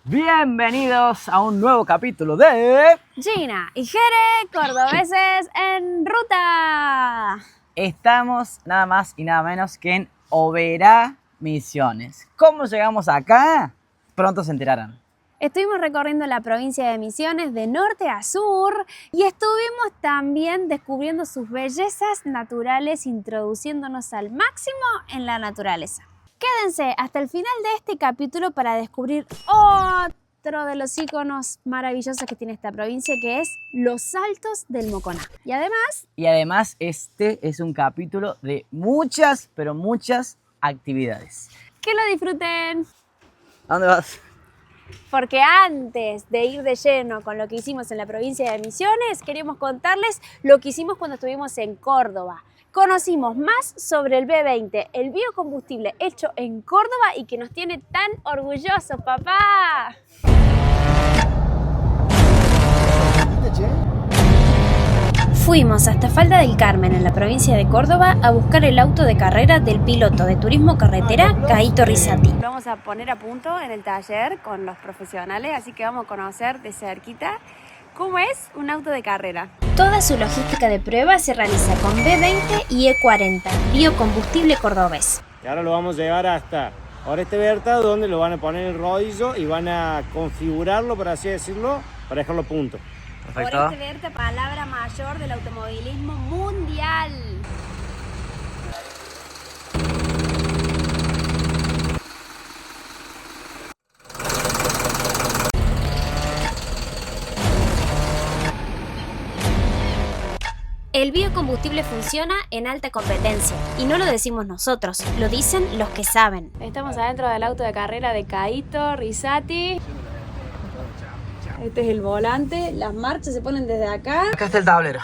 Bienvenidos a un nuevo capítulo de Gina y Jere, cordobeses en ruta. Estamos nada más y nada menos que en Oberá, Misiones. ¿Cómo llegamos acá? Pronto se enterarán. Estuvimos recorriendo la provincia de Misiones de norte a sur y estuvimos también descubriendo sus bellezas naturales, introduciéndonos al máximo en la naturaleza. Quédense hasta el final de este capítulo para descubrir otro de los iconos maravillosos que tiene esta provincia, que es los Saltos del Moconá. Y además este es un capítulo de muchas, pero muchas actividades. que lo disfruten. ¿A dónde vas? Porque antes de ir de lleno con lo que hicimos en la provincia de Misiones, queríamos contarles lo que hicimos cuando estuvimos en Córdoba. Conocimos más sobre el B20, el biocombustible hecho en Córdoba y que nos tiene tan orgullosos, papá. Fuimos hasta Falda del Carmen, en la provincia de Córdoba, a buscar el auto de carrera del piloto de turismo carretera, Caíto Rizzati. Lo vamos a poner a punto en el taller con los profesionales, así que vamos a conocer de cerquita cómo es un auto de carrera. Toda su logística de prueba se realiza con B20 y E40, biocombustible cordobés. Y ahora lo vamos a llevar hasta Oreste Berta, donde lo van a poner en el rodillo y van a configurarlo, por así decirlo, para dejarlo a punto. Perfecto. Oreste Berta, palabra mayor del automovilismo mundial. El biocombustible funciona en alta competencia y no lo decimos nosotros, lo dicen los que saben. Estamos adentro del auto de carrera de Caíto Rizzati. Este es el volante, las marchas se ponen desde acá. Acá está el tablero.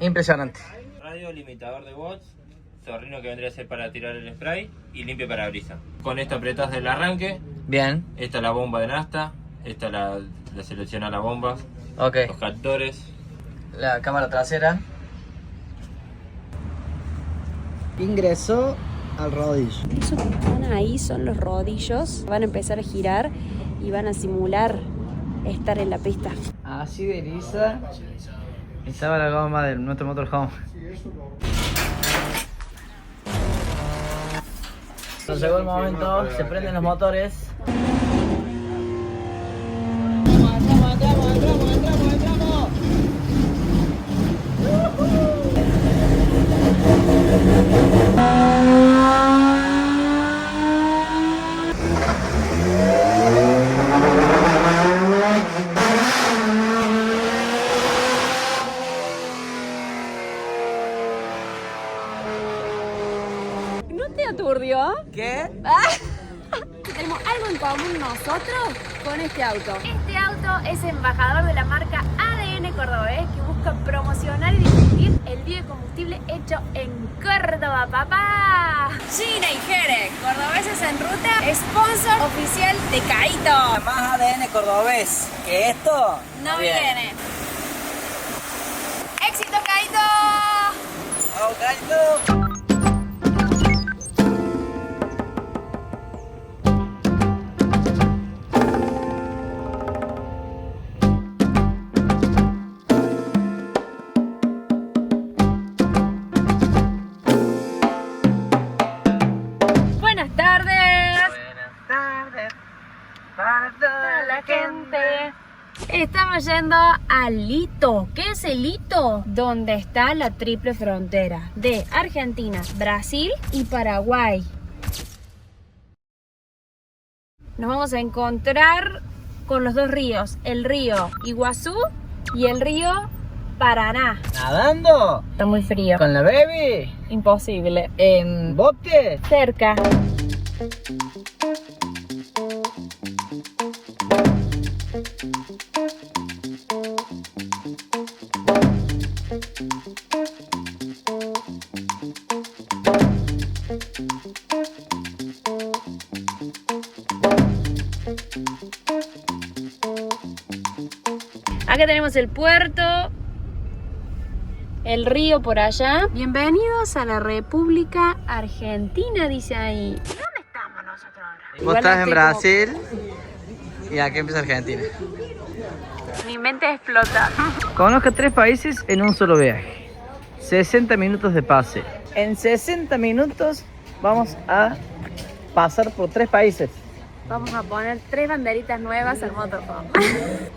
Impresionante. Radio, limitador de watts, zorrino que vendría a ser para tirar el spray y limpia parabrisas. Con esto apretás del arranque. Bien. Esta es la bomba de nafta, esta la selecciona la bomba, Ok. los captores. La cámara trasera. Ingresó al rodillo. Eso que están ahí son los rodillos. Van a empezar a girar y van a simular estar en la pista. Así de lisa estaba la goma de nuestro motorhome. Cuando llegó el momento, se prenden los motores. ¿No te aturdió? ¿Qué? Tenemos algo en común nosotros con este auto. Este auto es embajador de la marca ADN Cordobés, que busca promocionar y difundir el biocombustible hecho en Córdoba, papá. Gina y Jere, cordobeses en ruta, sponsor oficial de Caíto. Más ADN cordobés que esto. No viene. ¡Éxito, Caíto! ¡Vamos, Caíto! Buenas tardes. Buenas tardes para toda la gente. Estamos yendo al Hito. ¿Qué es el Hito? Donde está la triple frontera de Argentina, Brasil y Paraguay. Nos vamos a encontrar con los dos ríos, el río Iguazú y el río Paraná. ¿Nadando? Está muy frío. ¿Con la baby? Imposible. ¿En bote? Cerca. Acá tenemos el puerto, el río por allá. Bienvenidos a la República Argentina, dice ahí. ¿Dónde estamos nosotros ahora? ¿Vos estás en Brasil? Y aquí empieza Argentina. Mi mente explota. Conozca 3 países en un solo viaje. 60 minutos de pase. En 60 minutos vamos a pasar por 3 países. Vamos a poner 3 banderitas nuevas al motorhome.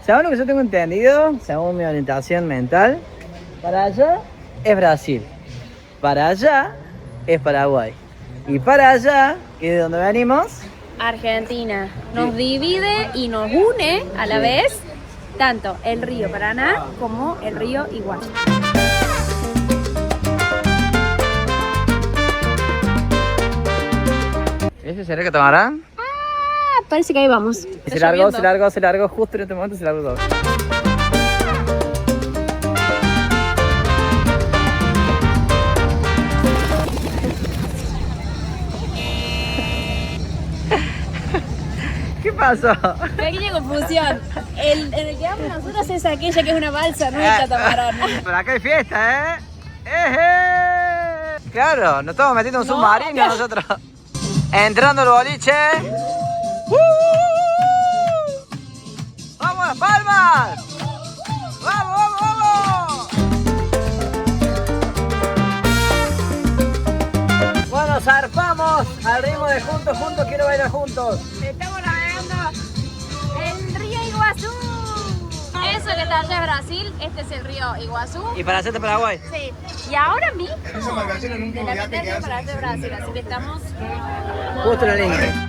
Según lo que yo tengo entendido, según mi orientación mental, para allá es Brasil, para allá es Paraguay y para allá, que es de donde venimos, Argentina nos divide y nos une a la vez tanto el río Paraná como el río Iguazú. ¿Ese será que tomarán? Parece que ahí vamos. Se largó, justo en este momento se largó todo. ¿Qué pasó? Pequeña confusión. En el que vamos nosotros es aquella que es una balsa, no es catamarán. Pero acá hay fiesta, ¿eh? ¡Eje! Claro, nos estamos metiendo en un submarino nosotros. Entrando el boliche. ¡Vamos las palmas! ¡Vamos, vamos, vamos! Bueno, zarpamos al ritmo de juntos, juntos, quiero bailar juntos. Estamos navegando el río Iguazú. Eso que está allá es Brasil, este es el río Iguazú. ¿Y para hacerte Paraguay? Sí. Y ahora mismo de la mitad para hacer Brasil, así que estamos Justo en la línea.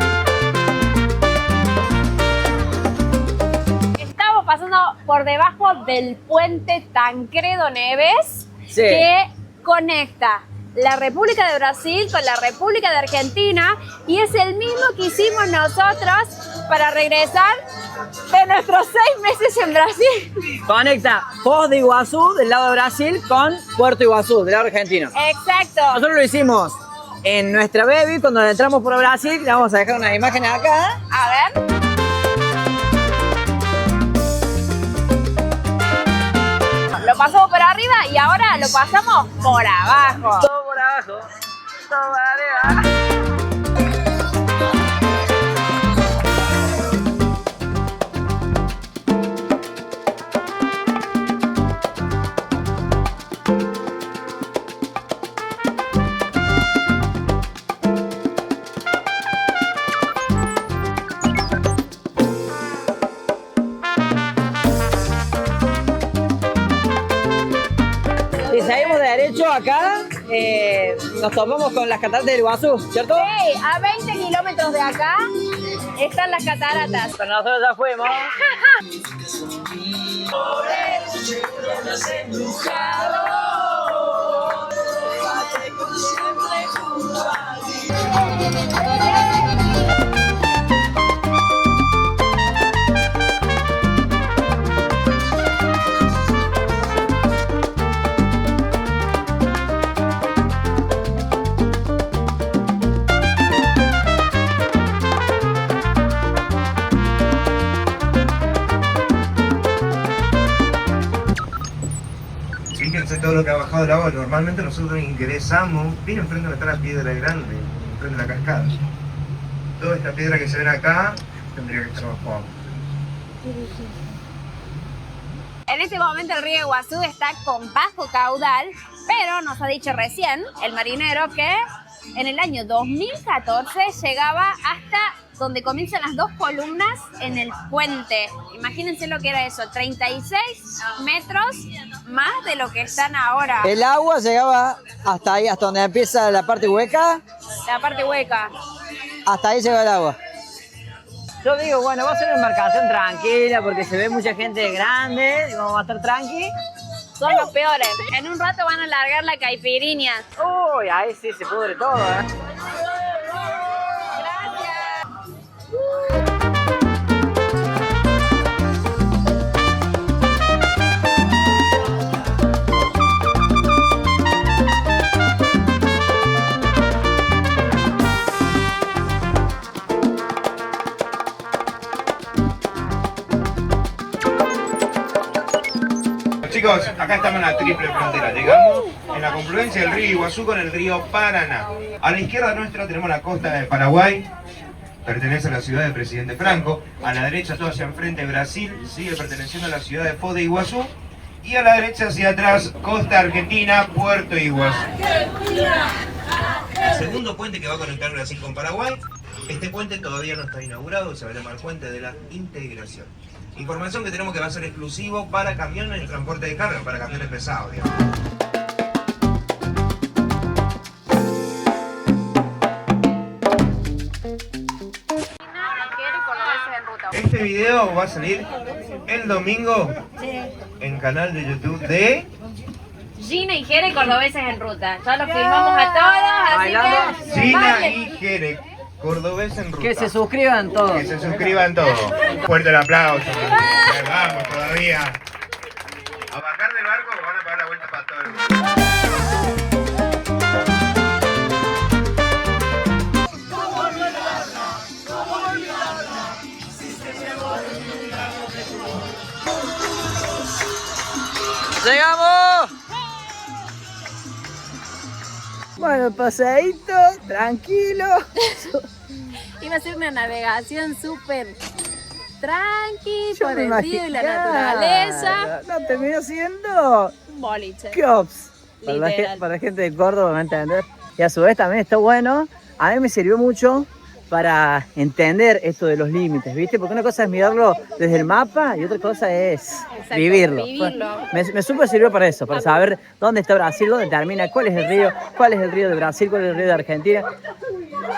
Estamos pasando por debajo del puente Tancredo Neves, Sí. que conecta la República de Brasil con la República de Argentina, y es el mismo que hicimos nosotros para regresar de nuestros 6 meses en Brasil. Conecta Foz de Iguazú del lado de Brasil con Puerto Iguazú del lado argentino. Exacto. Nosotros lo hicimos en nuestra baby cuando entramos por Brasil. Le vamos a dejar unas imágenes acá. A ver. Lo pasamos por arriba y ahora lo pasamos por abajo. Todo por abajo, todo por arriba. Si seguimos de derecho acá, nos topamos con las cataratas del Iguazú, ¿cierto? Sí, a 20 kilómetros de acá están las cataratas. Pero nosotros ya fuimos. Fíjense todo lo que ha bajado el agua. Normalmente nosotros ingresamos, bien enfrente donde está la piedra grande, enfrente de la cascada. Toda esta piedra que se ven acá tendría que estar bajo agua. En este momento el río Iguazú está con bajo caudal, pero nos ha dicho recién el marinero que en el año 2014 llegaba hasta donde comienzan las 2 columnas en el puente. Imagínense lo que era eso, 36 metros más de lo que están ahora. El agua llegaba hasta ahí, hasta donde empieza la parte hueca. La parte hueca. Hasta ahí llegó el agua. Yo digo, bueno, va a ser una embarcación tranquila porque se ve mucha gente grande, digo, va a estar tranqui. Son los peores. En un rato van a largar la caipirinha. Uy, ahí sí se pudre todo, ¿eh? Chicos, acá estamos en la triple frontera. Llegamos en la confluencia del río Iguazú con el río Paraná. A la izquierda nuestra tenemos la costa de Paraguay pertenece a la ciudad de Presidente Franco. A la derecha, todo hacia enfrente, Brasil, sigue perteneciendo a la ciudad de Foz de Iguazú. Y a la derecha, hacia atrás, costa argentina, Puerto Iguazú. El segundo puente que va a conectar Brasil con Paraguay. Este puente todavía no está inaugurado, se va a llamar Puente de la Integración. Información que tenemos que va a ser exclusivo para camiones y transporte de carga, para camiones pesados, digamos. Este video va a salir el domingo en canal de YouTube de Gina y Jere, cordobeses en ruta. Ya los filmamos a todos, así que... Gina y Jere, cordobés en ruta. Que se suscriban todos. Que se suscriban todos. Fuerte el aplauso. Vamos todavía. A bajar del barco van a pagar la vuelta para todo el mundo. ¡Llegamos! Bueno, paseíto, tranquilo. Iba a ser una navegación súper tranqui, Yo por me el río y la imaginaba. naturaleza. No, terminó siendo Un boliche. Cops. Para Literal. la gente de Córdoba, ¿me entender? Y a su vez también está bueno. A mí me sirvió mucho para entender esto de los límites, ¿viste? Porque una cosa es mirarlo desde el mapa y otra cosa es Exacto, vivirlo. vivirlo. Me súper sirvió para eso, para saber dónde está Brasil, dónde termina, cuál es el río de Brasil, cuál es el río de Argentina.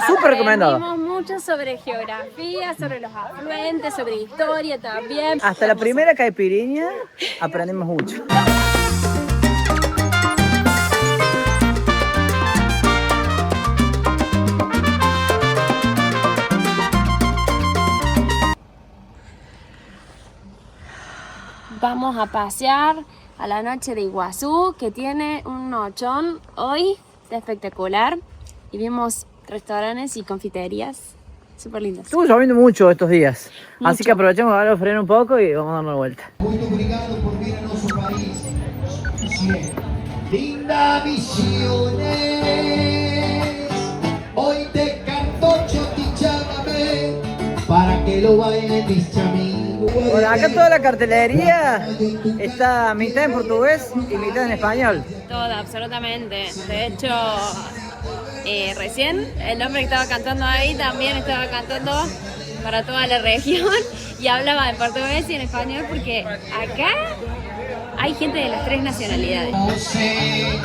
Súper recomendado. Aprendimos mucho sobre geografía, sobre los afluentes, sobre historia también. Hasta la primera caipirinha aprendimos mucho. Vamos a pasear a la noche de Iguazú, que tiene un nochón hoy, está espectacular. Y vimos restaurantes y confiterías súper lindas. Estuvo lloviendo mucho estos días, así Mucho. que aprovechamos para frenar un poco y vamos a dar una vuelta. Muito obrigado por vir a nosso país. Sí. Linda Misiones, hoy te canto chotichámame para que lo bailen mis chamigos. Por acá toda la cartelería está mitad en portugués y mitad en español. Toda, absolutamente. De hecho, recién el hombre que estaba cantando ahí también estaba cantando para toda la región y hablaba en portugués y en español porque acá hay gente de las tres nacionalidades. Você,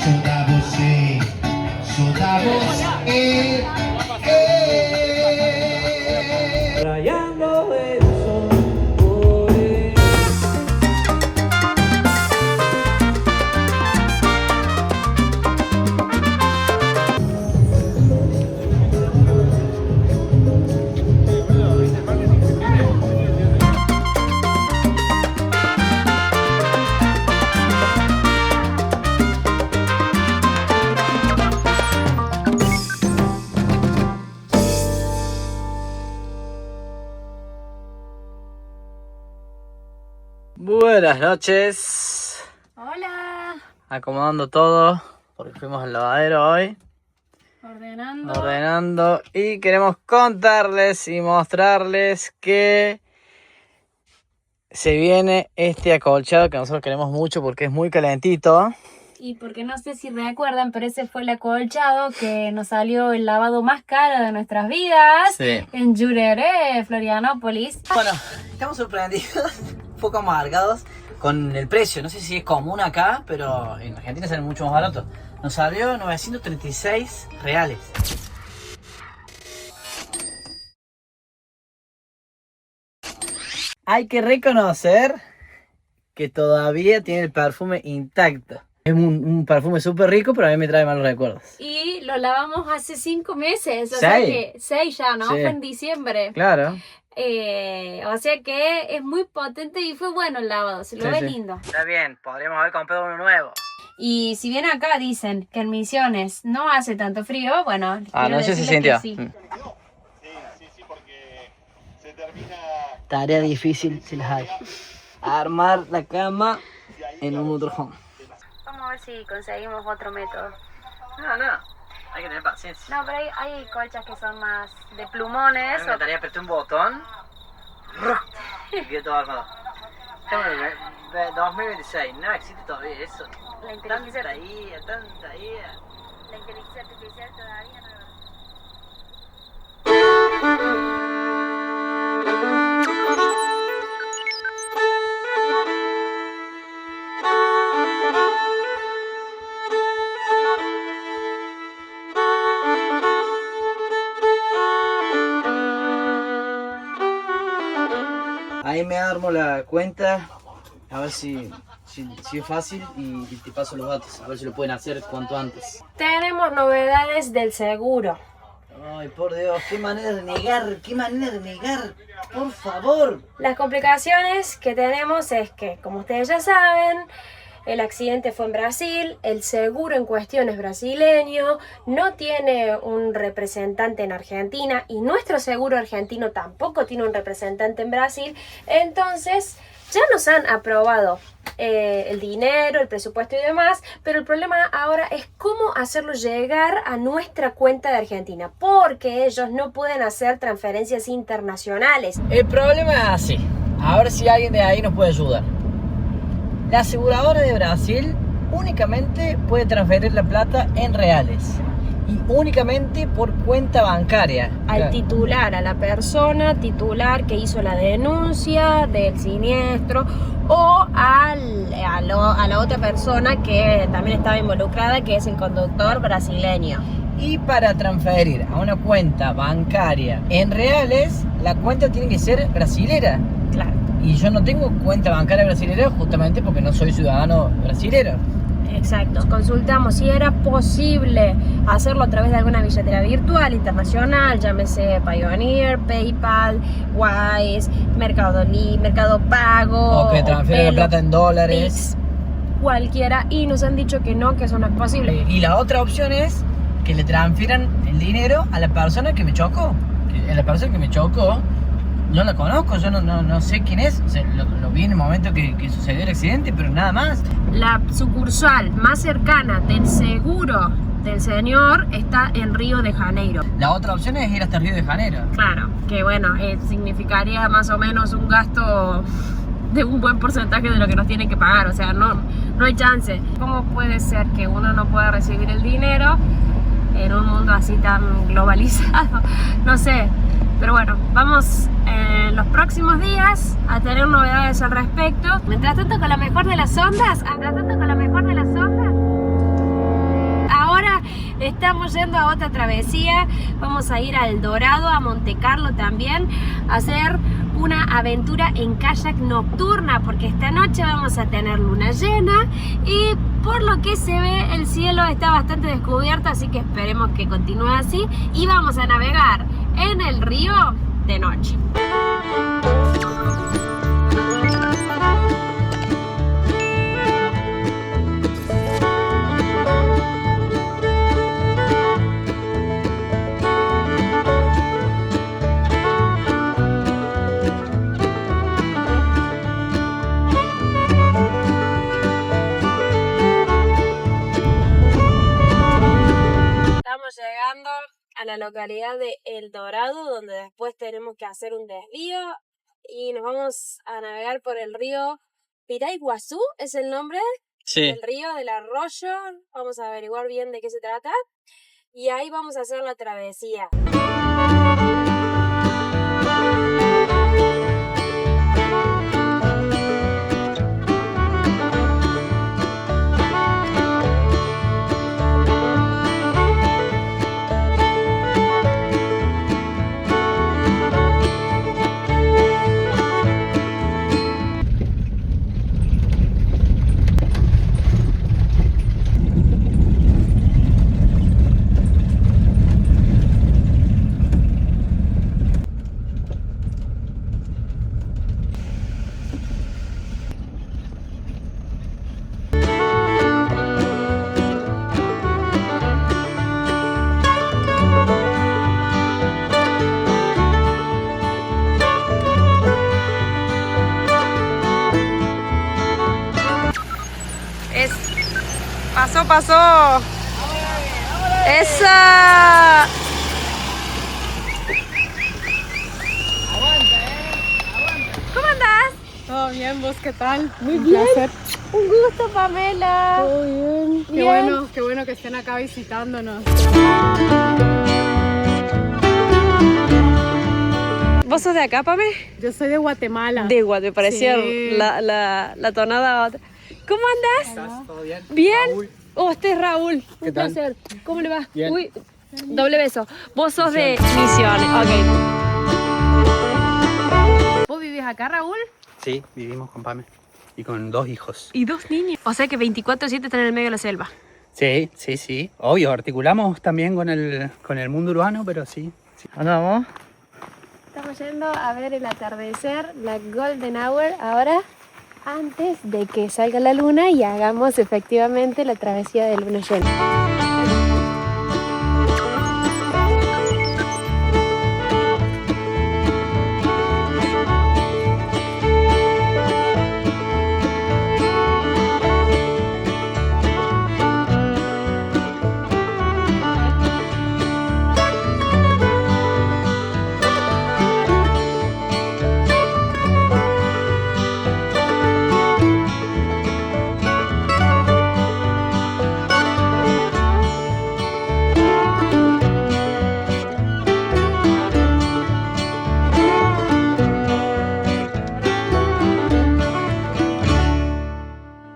soda você, soda você. Buenas noches. Hola, Acomodando todo porque fuimos al lavadero hoy. Ordenando y queremos contarles y mostrarles que se viene este acolchado que nosotros queremos mucho porque es muy calentito. y porque no sé si recuerdan, pero ese fue el acolchado que nos salió el lavado más caro de nuestras vidas Sí. en Jurerê, Florianópolis. Bueno, estamos sorprendidos, un poco amargados con el precio. No sé si es común acá, pero en Argentina sale mucho más barato. Nos salió 936 reales. Hay que reconocer que todavía tiene el perfume intacto. Es un perfume súper rico, pero a mí me trae malos recuerdos. Y lo lavamos hace 5 meses, o sea que 6 ya, ¿no? Sí. Fue en diciembre. Claro. O sea que es muy potente y fue bueno el lavado, se lo Sí, ve sí. lindo. Está bien, podríamos haber comprado uno nuevo. Y si bien acá dicen que en Misiones no hace tanto frío, bueno, quiero Anoche se decirles sintió. que sí. Sí, porque se termina. Tarea difícil si las hay. Armar la cama en un motorhome. Vamos a ver si conseguimos otro método. No. Hay que tener paciencia. No, pero hay colchas que son más de plumones. Me encantaría apretar un botón y quedó todo armado. Estamos en el 2026, no existe todavía eso. La inteligencia Tanta IA. La inteligencia artificial todavía no lo... Ahí me armo la cuenta, a ver si es fácil y te paso los datos, a ver si lo pueden hacer cuanto antes. Tenemos novedades del seguro. Ay, por Dios, qué manera de negar, por favor. Las complicaciones que tenemos es que, como ustedes ya saben, el accidente fue en Brasil, el seguro en cuestión es brasileño, no tiene un representante en Argentina y nuestro seguro argentino tampoco tiene un representante en Brasil. Entonces ya nos han aprobado el dinero, el presupuesto y demás, pero el problema ahora es cómo hacerlo llegar a nuestra cuenta de Argentina, porque ellos no pueden hacer transferencias internacionales. El problema es así, a ver si alguien de ahí nos puede ayudar. La aseguradora de Brasil únicamente puede transferir la plata en reales y únicamente por cuenta bancaria. Al titular, a la persona titular que hizo la denuncia del siniestro o a la otra persona que también estaba involucrada, que es el conductor brasileño. Y para transferir a una cuenta bancaria en reales, la cuenta tiene que ser brasilera. Claro. Y yo no tengo cuenta bancaria brasilera justamente porque no soy ciudadano brasilero. Exacto. Consultamos si era posible hacerlo a través de alguna billetera virtual internacional, llámese Payoneer, PayPal, Wise, Mercado Pago, O que transfiera la plata en dólares. Pix, cualquiera, y nos han dicho que no, que eso no es posible. Y la otra opción es que le transfieran el dinero a la persona que me chocó. La persona que me chocó, no la conozco, yo no sé quién es. O sea, lo vi en el momento que sucedió el accidente, pero nada más. La sucursal más cercana del seguro del señor está en Río de Janeiro. La otra opción es ir hasta Río de Janeiro. Claro, que bueno, significaría más o menos un gasto de un buen porcentaje de lo que nos tienen que pagar, o sea, no hay chance. ¿Cómo puede ser que uno no pueda recibir el dinero en un mundo así tan globalizado? No sé, pero bueno, vamos en los próximos días a tener novedades al respecto. Mientras tanto, con la mejor de las ondas, ahora estamos yendo a otra travesía. Vamos a ir a El Dorado, a Monte Carlo también, a hacer una aventura en kayak nocturna, porque esta noche vamos a tener luna llena y por lo que se ve el cielo está bastante descubierto, así que esperemos que continúe así y vamos a navegar en el río de noche. Estamos llegando a la localidad de El Dorado, donde después tenemos que hacer un desvío y nos vamos a navegar por el río Piraiguazú, es el nombre del río, del arroyo. Vamos a averiguar bien de qué se trata y ahí vamos a hacer la travesía. Pasó ¡Esa! ¿Cómo andás? Todo bien, ¿vos qué tal? Muy Un bien. placer. Un gusto, Pamela. Todo bien. Bien. Qué bueno que estén acá visitándonos. ¿Vos sos de acá, Pame? Yo soy de Guatemala. De Guate, me parecía Sí. la tonada otra. ¿Cómo andás? ¿Todo bien? ¿Bien? Oh, este es Raúl. Un tal? placer. ¿Cómo le va? Bien. Uy, doble beso. Vos sos de Misiones. Ok. ¿Vos vivís acá, Raúl? Sí, vivimos con Pame y con 2 hijos. Y 2 niños. O sea que 24/7 están en el medio de la selva. Sí, sí, sí. Obvio, articulamos también con el mundo urbano, pero sí. ¿Dónde vamos? Estamos yendo a ver el atardecer, la Golden Hour, ahora antes de que salga la luna y hagamos efectivamente la travesía de luna llena.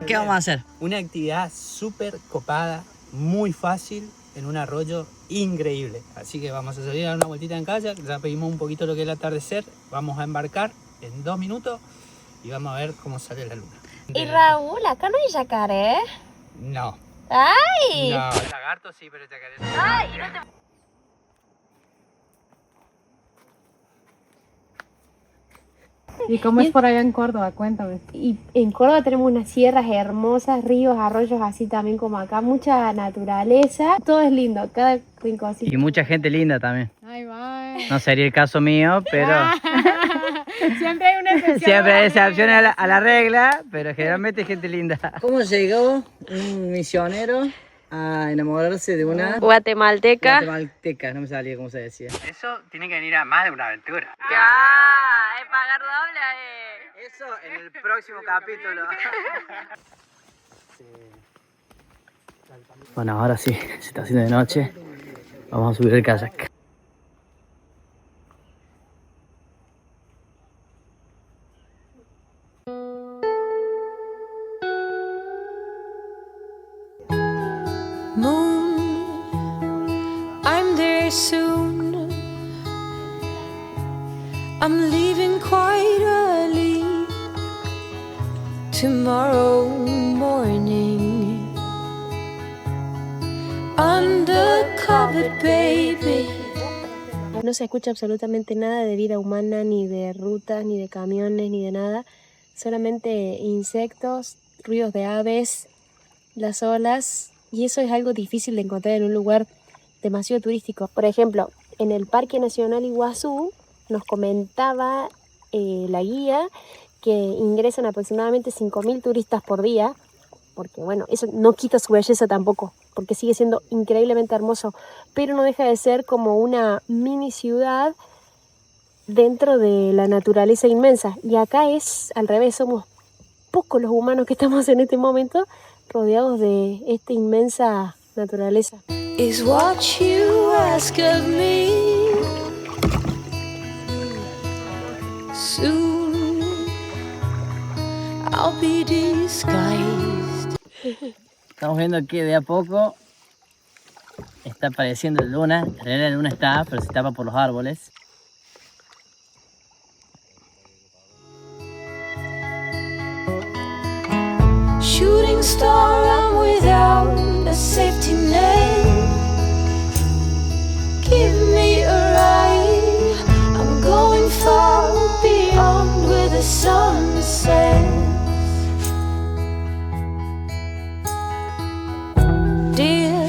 ¿Qué vamos a hacer? Una actividad súper copada, muy fácil, en un arroyo increíble. Así que vamos a salir a dar una vueltita en calle, ya pedimos un poquito lo que es el atardecer, vamos a embarcar en 2 minutos y vamos a ver cómo sale la luna. Y Raúl, acá no hay yacaré. No. ¡Ay! No, lagarto sí, pero yacaré no. ¿Y cómo es por allá en Córdoba? Cuéntame. Y en Córdoba tenemos unas sierras hermosas, ríos, arroyos así también como acá, mucha naturaleza. Todo es lindo, cada rinconcito. Y mucha gente linda también. Ay, va. No sería el caso mío, pero Siempre hay una excepción. siempre hay excepciones a la regla, pero generalmente hay gente linda. ¿Cómo llegó un misionero a enamorarse de una Guatemalteca. guatemalteca? No me salía cómo se decía. Eso tiene que venir a más de una aventura. Es pagar doble. Eso en el próximo capítulo. Bueno, ahora sí, se está haciendo de noche. Vamos a subir el kayak. I'm there soon. I'm leaving quite early tomorrow morning. Undercover, baby. No se escucha absolutamente nada de vida humana, ni de rutas, ni de camiones, ni de nada. Solamente insectos, ruidos de aves, las olas. Y eso es algo difícil de encontrar en un lugar demasiado turístico. Por ejemplo, en el Parque Nacional Iguazú nos comentaba la guía que ingresan aproximadamente 5.000 turistas por día, porque bueno, eso no quita su belleza tampoco, porque sigue siendo increíblemente hermoso, pero no deja de ser como una mini ciudad dentro de la naturaleza inmensa. Y acá es al revés, somos pocos los humanos que estamos en este momento rodeados de esta inmensa naturaleza. Is what you ask of me. Soon I'll be disguised. Estamos viendo que de a poco está apareciendo la luna. En realidad la luna está, pero se tapa por los árboles. Shooting star, I'm without a safety net. Give me a ride. I'm going far beyond where the sun sets. Dear,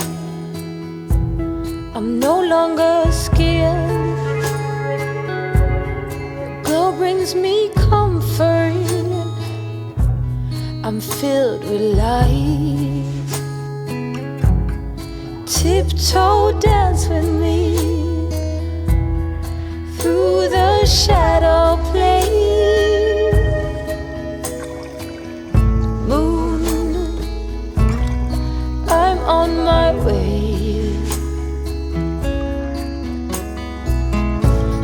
I'm no longer scared. The glow brings me comfort. I'm filled with light. tiptoe dance with me through the shadow play. Moon, I'm on my way.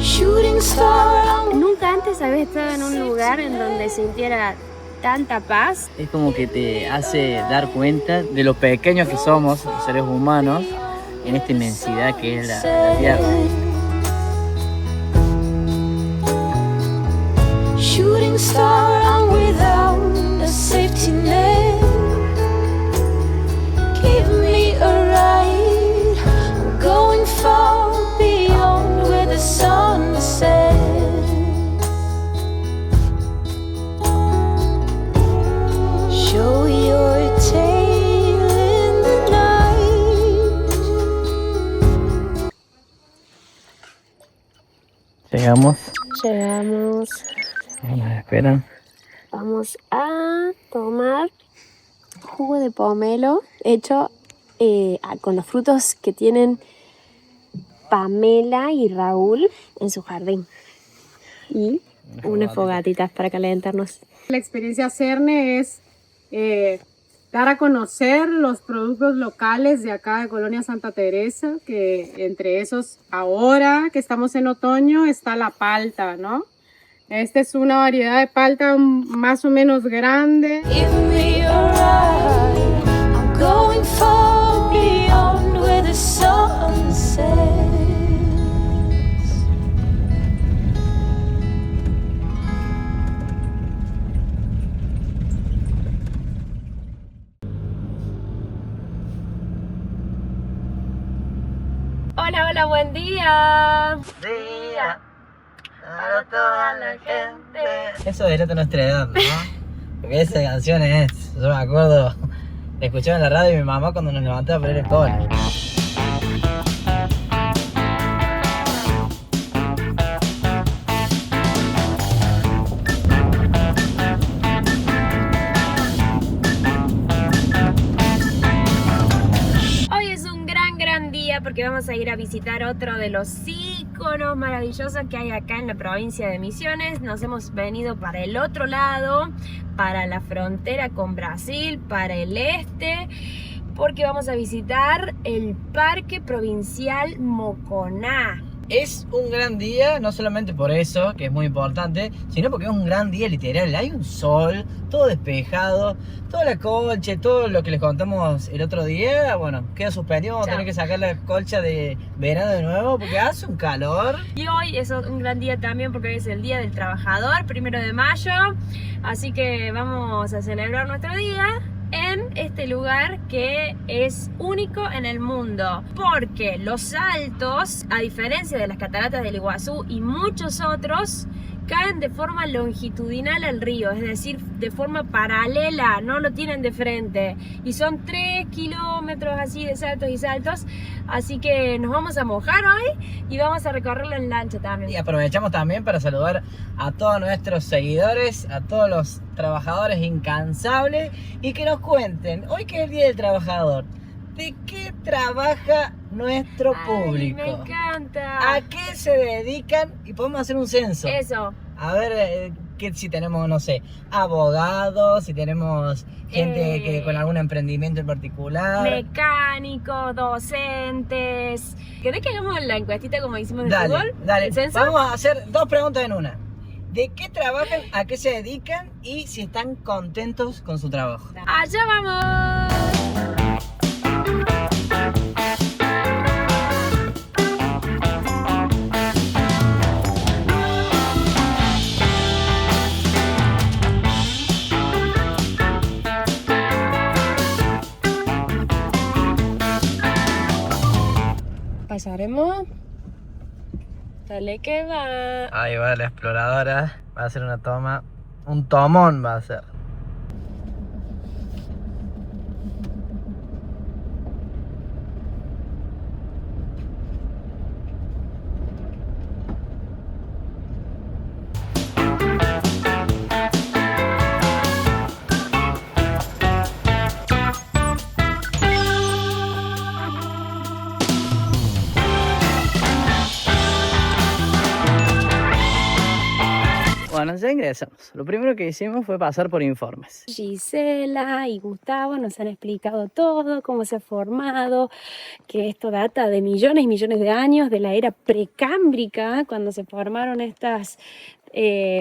Shooting star. ¿Nunca antes habías estado en un lugar en donde sintiera tanta paz? Es como que te hace dar cuenta de lo pequeños que somos, los seres humanos, en esta inmensidad que es la Tierra. Shooting star, I'm without a safety net. Give me a ride. I'm going far beyond where the sun sets. Show your tail in the night. Llegamos. Nos esperan. Vamos a tomar jugo de pomelo hecho con los frutos que tienen Pamela y Raúl en su jardín. Y unas fogatitas para calentarnos. La experiencia Cerne es dar a conocer los productos locales de acá de Colonia Santa Teresa, que entre esos ahora que estamos en otoño está la palta, ¿no? Esta es una variedad de palta más o menos grande. Give me a ride. I'm going far beyond where the sun sets. Hola, hola, buen día. Día para toda la gente. Eso delata nuestra edad, ¿no? Porque esa canción es, yo me acuerdo, la escuchaba en la radio y mi mamá cuando nos levantaba para ir al cole. Porque vamos a ir a visitar otro de los íconos maravillosos que hay acá en la provincia de Misiones. Nos hemos venido para el otro lado, para la frontera con Brasil, para el este, porque vamos a visitar el Parque Provincial Moconá. Es un gran día, no solamente por eso, que es muy importante, sino porque es un gran día literal. Hay un sol, todo despejado, toda la colcha, todo lo que les contamos el otro día, bueno, queda suspendido, vamos a tener que sacar la colcha de verano de nuevo porque hace un calor. Y hoy es un gran día también porque hoy es el Día del Trabajador, 1 de mayo, así que vamos a celebrar nuestro día en este lugar que es único en el mundo, porque los saltos, a diferencia de las cataratas del Iguazú y muchos otros, caen de forma longitudinal al río, es decir, de forma paralela, no lo tienen de frente, y son 3 kilómetros así de saltos y saltos, así que nos vamos a mojar hoy y vamos a recorrerlo en lancha también. Y aprovechamos también para saludar a todos nuestros seguidores, a todos los trabajadores incansables, y que nos cuenten, hoy que es el Día del Trabajador, ¿de qué trabaja nuestro público? Me encanta. ¿A qué se dedican? Y podemos hacer un censo. Eso. A ver si tenemos, no sé, abogados, si tenemos gente que con algún emprendimiento en particular. Mecánicos, docentes. ¿Querés que hagamos la encuestita como hicimos en el fútbol? Dale, ¿El censo? vamos a hacer 2 preguntas en una. ¿De qué trabajan, a qué se dedican y si están contentos con su trabajo? ¡Allá vamos! Pasaremos. Dale que va. Ahí va la exploradora. Va a hacer una toma. Un tomón va a hacer. ya ingresamos. Lo primero que hicimos fue pasar por informes. Gisela y Gustavo nos han explicado todo, cómo se ha formado, que esto data de millones y millones de años, de la era precámbrica, cuando se formaron estas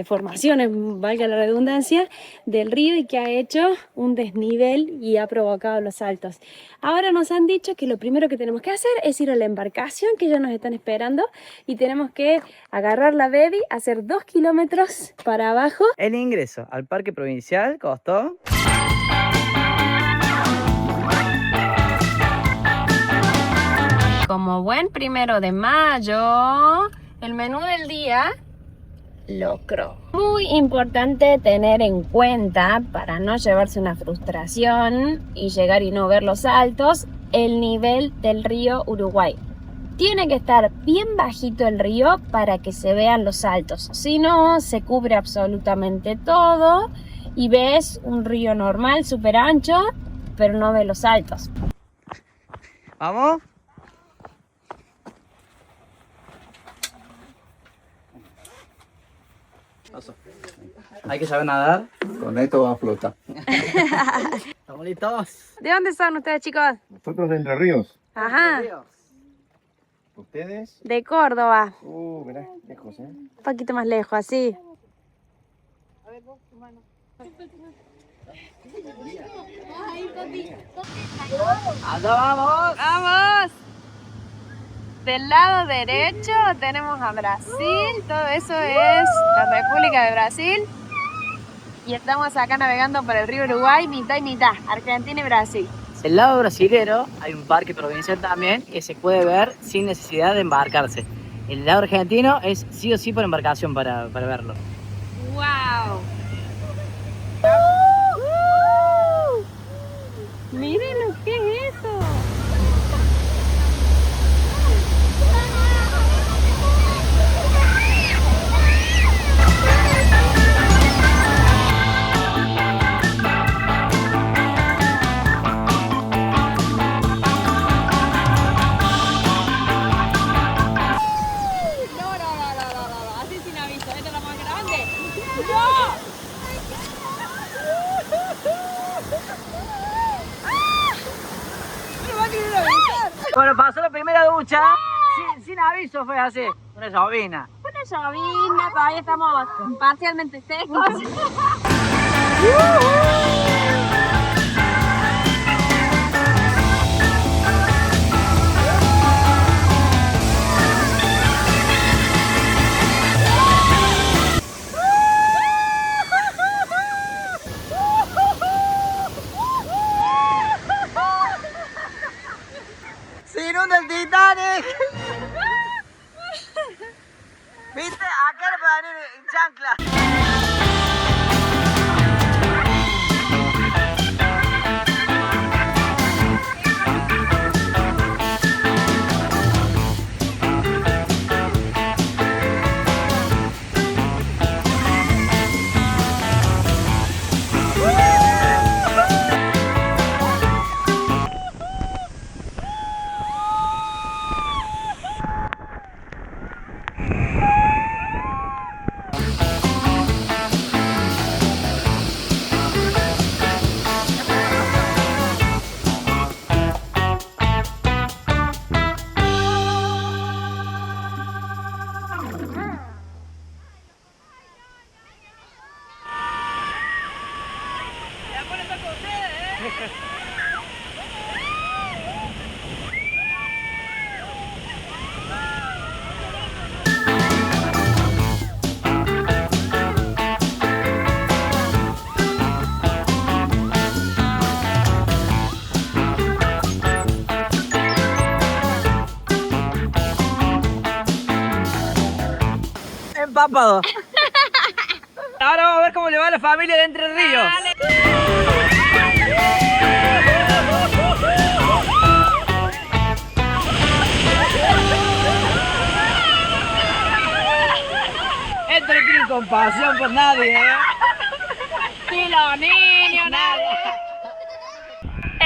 formaciones, valga la redundancia, del río y que ha hecho un desnivel y ha provocado los saltos. Ahora nos han dicho que lo primero que tenemos que hacer es ir a la embarcación, que ya nos están esperando, y tenemos que agarrar la baby, hacer 2 kilómetros para abajo. El ingreso al parque provincial costó... Como buen 1 de mayo, el menú del día... locro. Muy importante tener en cuenta, para no llevarse una frustración y llegar y no ver los saltos, el nivel del río Uruguay. Tiene que estar bien bajito el río para que se vean los saltos. Si no, se cubre absolutamente todo y ves un río normal, súper ancho, pero no ves los saltos. ¿Vamos? Hay que saber nadar. Con esto va a flotar. ¿Estamos listos? ¿De dónde son ustedes, chicos? Nosotros de Entre Ríos. Ajá, ¿Ustedes? de Córdoba. Mirá, lejos, Un poquito más lejos, así. ¡Allá vamos! ¡Vamos! Del lado derecho tenemos a Brasil, todo eso es la República de Brasil. Y estamos acá navegando por el río Uruguay, mitad y mitad, Argentina y Brasil. Del lado brasilero hay un parque provincial también que se puede ver sin necesidad de embarcarse. El lado argentino es sí o sí por embarcación para verlo. ¡Wow! ¡Miren lo que es eso! Bueno, pasó la primera ducha, sin aviso fue así, una llovina. Una llovina, todavía estamos parcialmente secos. ¡Se inunda el Titanic! ¿Viste? Acá no puede venir en chancla. Empapado. Ahora vamos a ver cómo le va a la familia de Entre Ríos. Esto no tiene compasión por nadie, ¿eh? ¡Sí, los niños, nadie!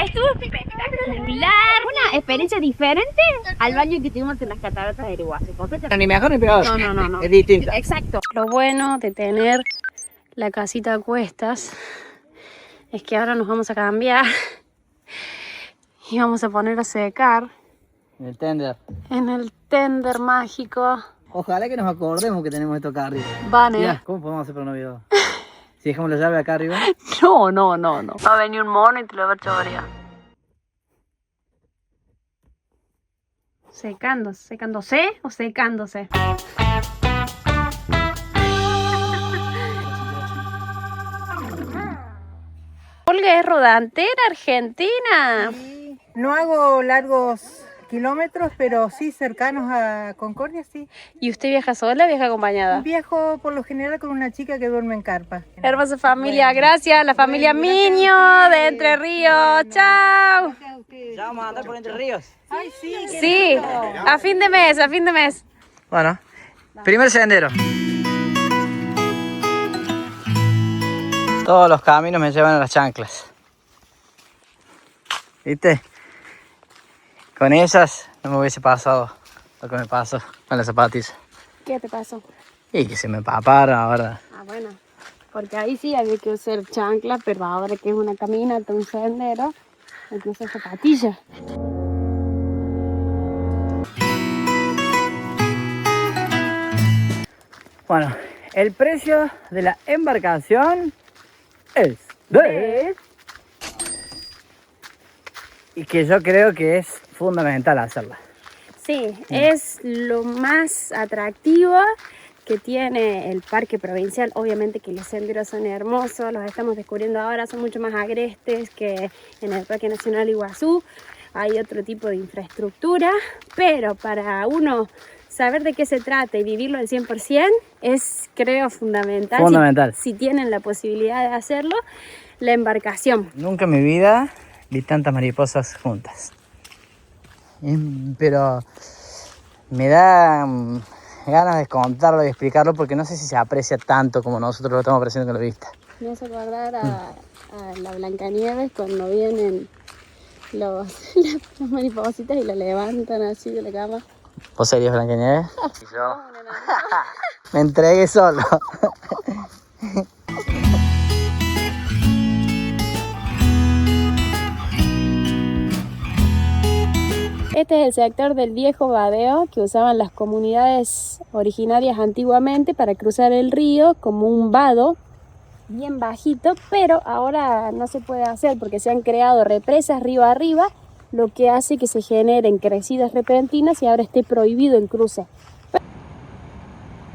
Estuvo espectacular, una experiencia diferente al baño que tuvimos en las cataratas de Iguazú. Ni mejor ni peor. No. Es distinto. Exacto. Lo bueno de tener la casita a cuestas es que ahora nos vamos a cambiar y vamos a poner a secar En el tender. en el tender mágico. Ojalá que nos acordemos que tenemos esto acá arriba. Vane. Mirá, ¿cómo podemos hacer para un video? Si dejamos la llave acá arriba. No. Va a venir un mono y te lo va a chorear. ¿Secándose o secándose? Olga es rodantera argentina. No hago largos kilómetros, pero sí cercanos a Concordia, sí. ¿Y usted viaja sola o viaja acompañada? Viajo por lo general con una chica que duerme en carpa. Hermosa familia, gracias. La familia Miño de Entre Ríos. Chao. Ya vamos a andar por Entre Ríos. Ay, sí. Sí, a fin de mes. Bueno, primer sendero. Todos los caminos me llevan a las chanclas. ¿Viste? Con esas no me hubiese pasado lo que me pasó con las zapatillas. ¿Qué te pasó? Y que se me empaparon ahora. Ah, bueno, porque ahí sí había que usar chancla, pero ahora que es una caminata, un sendero, hay que usar zapatillas. Bueno, el precio de la embarcación es de... Y que yo creo que es fundamental hacerla. Sí, es lo más atractivo que tiene el parque provincial. Obviamente que los senderos son hermosos, los estamos descubriendo ahora, son mucho más agrestes que en el Parque Nacional Iguazú. Hay otro tipo de infraestructura, pero para uno saber de qué se trata y vivirlo al 100% es, creo, fundamental. Fundamental. Si tienen la posibilidad de hacerlo, la embarcación. Nunca en mi vida vi tantas mariposas juntas. Pero me da ganas de contarlo y explicarlo porque no sé si se aprecia tanto como nosotros lo estamos apreciando con la vista. Me hace acordar a la Blancanieves cuando vienen las maripositas y la levantan así de la cama. ¿Vos serías Blancanieves? Y yo me entregué solo. Este es el sector del viejo vadeo que usaban las comunidades originarias antiguamente para cruzar el río como un vado bien bajito, pero ahora no se puede hacer porque se han creado represas río arriba, lo que hace que se generen crecidas repentinas y ahora esté prohibido el cruce.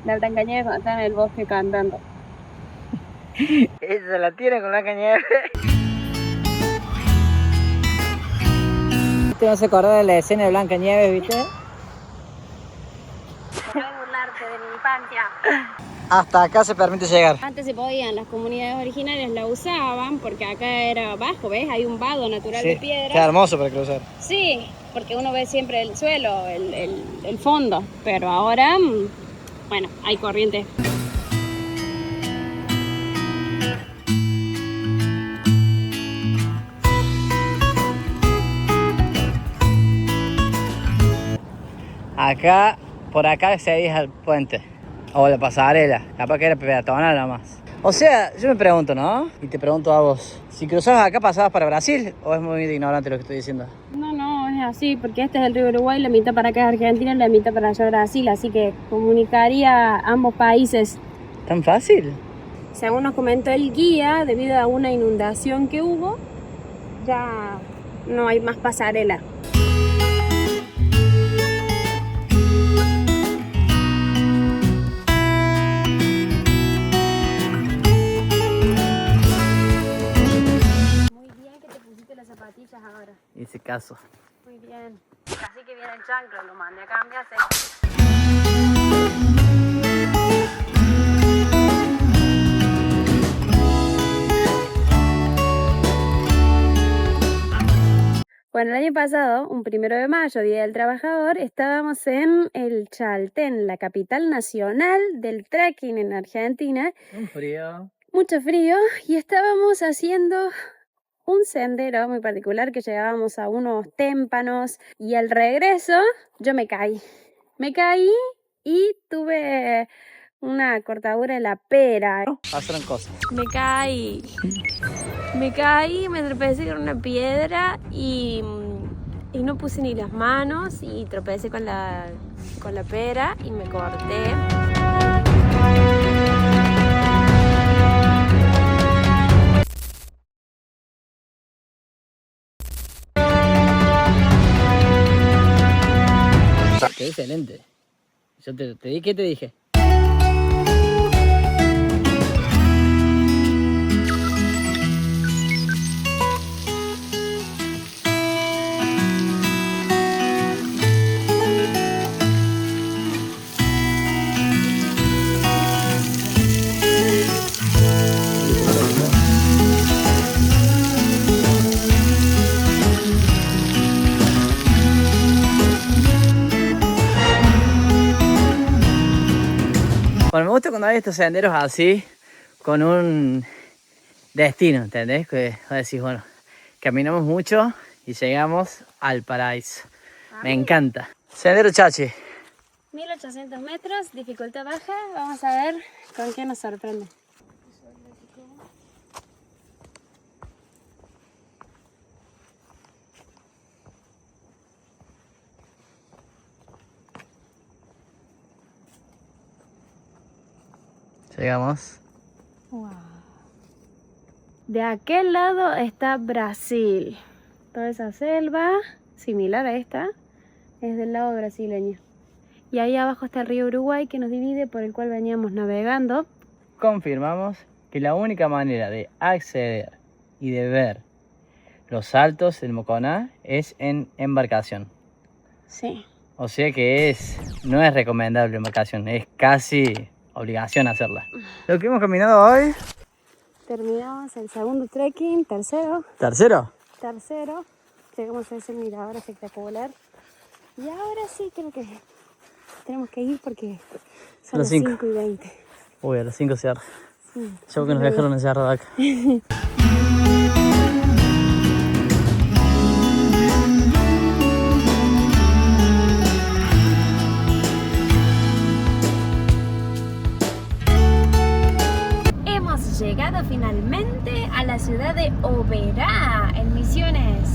La Blancanieves cuando está en el bosque cantando. Ella se la tiene con Blancanieves. No se acordó de la escena de Blancanieves, ¿viste? No voy a burlarte de mi infancia. Hasta acá se permite llegar. Antes se podían, las comunidades originarias la usaban porque acá era abajo, ¿ves? Hay un vado natural de piedra. Queda hermoso para cruzar. Sí, porque uno ve siempre el suelo, el fondo, pero ahora, bueno, hay corriente. Acá, por acá seguís al puente. O la pasarela. Capaz que era peatonal nada más. O sea, yo me pregunto, ¿no? Y te pregunto a vos. Si cruzabas acá, ¿pasabas para Brasil? ¿O es muy ignorante lo que estoy diciendo? No, es así, porque este es el río Uruguay, la mitad para acá es Argentina y la mitad para allá Brasil, así que comunicaría ambos países. ¿Tan fácil? Según nos comentó el guía, debido a una inundación que hubo, ya no hay más pasarela. Zapatillas ahora. Hice caso. Muy bien. Así que viene el chancro, lo mandé a cambiarse. Bueno, el año pasado, un 1 de mayo, Día del Trabajador, estábamos en el Chaltén, la capital nacional del trekking en Argentina. Un frío. Mucho frío, y estábamos haciendo un sendero muy particular que llegábamos a unos témpanos y al regreso yo me caí y tuve una cortadura en la pera. Pasaron cosas. Me caí, me tropecé con una piedra y no puse ni las manos y tropecé con la pera y me corté. Qué excelente. Yo te dije, ¿qué te dije? Bueno, me gusta cuando hay estos senderos así, con un destino, ¿entendés? Que decís, bueno, caminamos mucho y llegamos al paraíso. Me encanta. Sendero Chachi. 1800 metros, dificultad baja. Vamos a ver con qué nos sorprende. Llegamos. Wow. De aquel lado está Brasil. Toda esa selva, similar a esta, es del lado brasileño. Y ahí abajo está el río Uruguay que nos divide, por el cual veníamos navegando. Confirmamos que la única manera de acceder y de ver los altos del Moconá es en embarcación. Sí. O sea que no es recomendable embarcación, es casi obligación hacerla. Lo que hemos caminado hoy. Terminamos el segundo trekking, tercero. ¿Tercero? Tercero. Llegamos a ese mirador espectacular. Y ahora sí creo que tenemos que ir porque son las 5:20. Uy, a las 5 cierra. Sí. Yo que nos dejaron encerrados acá. Llegado finalmente a la ciudad de Oberá, en Misiones.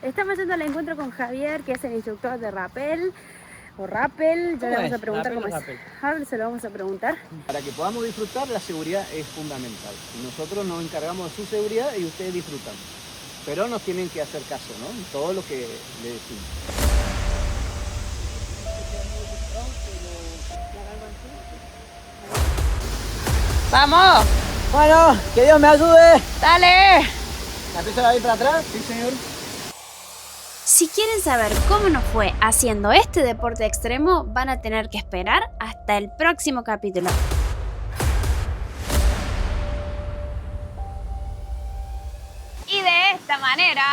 Estamos yendo al encuentro con Javier, que es el instructor de rappel. O rappel, ya le vamos a preguntar cómo es. Rappel se lo vamos a preguntar. Para que podamos disfrutar, la seguridad es fundamental. Nosotros nos encargamos de su seguridad y ustedes disfrutan. Pero nos tienen que hacer caso, ¿no? En todo lo que le decimos. ¡Vamos! Bueno, que Dios me ayude. ¡Dale! ¿La pista va a ir para atrás? Sí, señor. Si quieren saber cómo nos fue haciendo este deporte extremo, van a tener que esperar hasta el próximo capítulo. Y de esta manera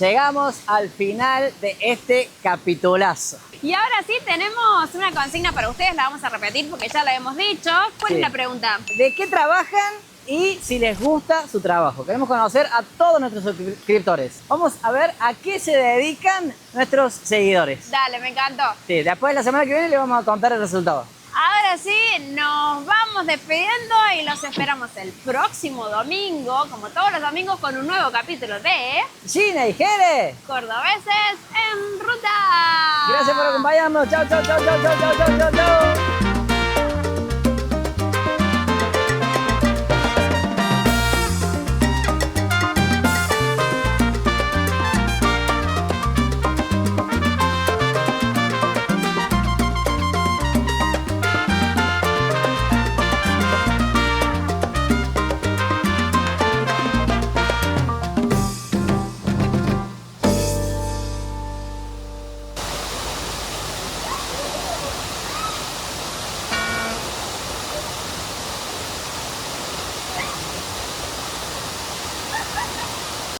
llegamos al final de este capitulazo. Y ahora sí tenemos una consigna para ustedes, la vamos a repetir porque ya la hemos dicho. ¿Cuál es la pregunta? ¿De qué trabajan y si les gusta su trabajo? Queremos conocer a todos nuestros suscriptores. Vamos a ver a qué se dedican nuestros seguidores. Dale, me encantó. Sí, después la semana que viene les vamos a contar el resultado. Ahora sí, nos vamos despidiendo y los esperamos el próximo domingo, como todos los domingos, con un nuevo capítulo de Gina y Jere, Cordobeses en Ruta. Gracias por acompañarnos. Chau, chau, chau, chau, chau, chau, chau, chau.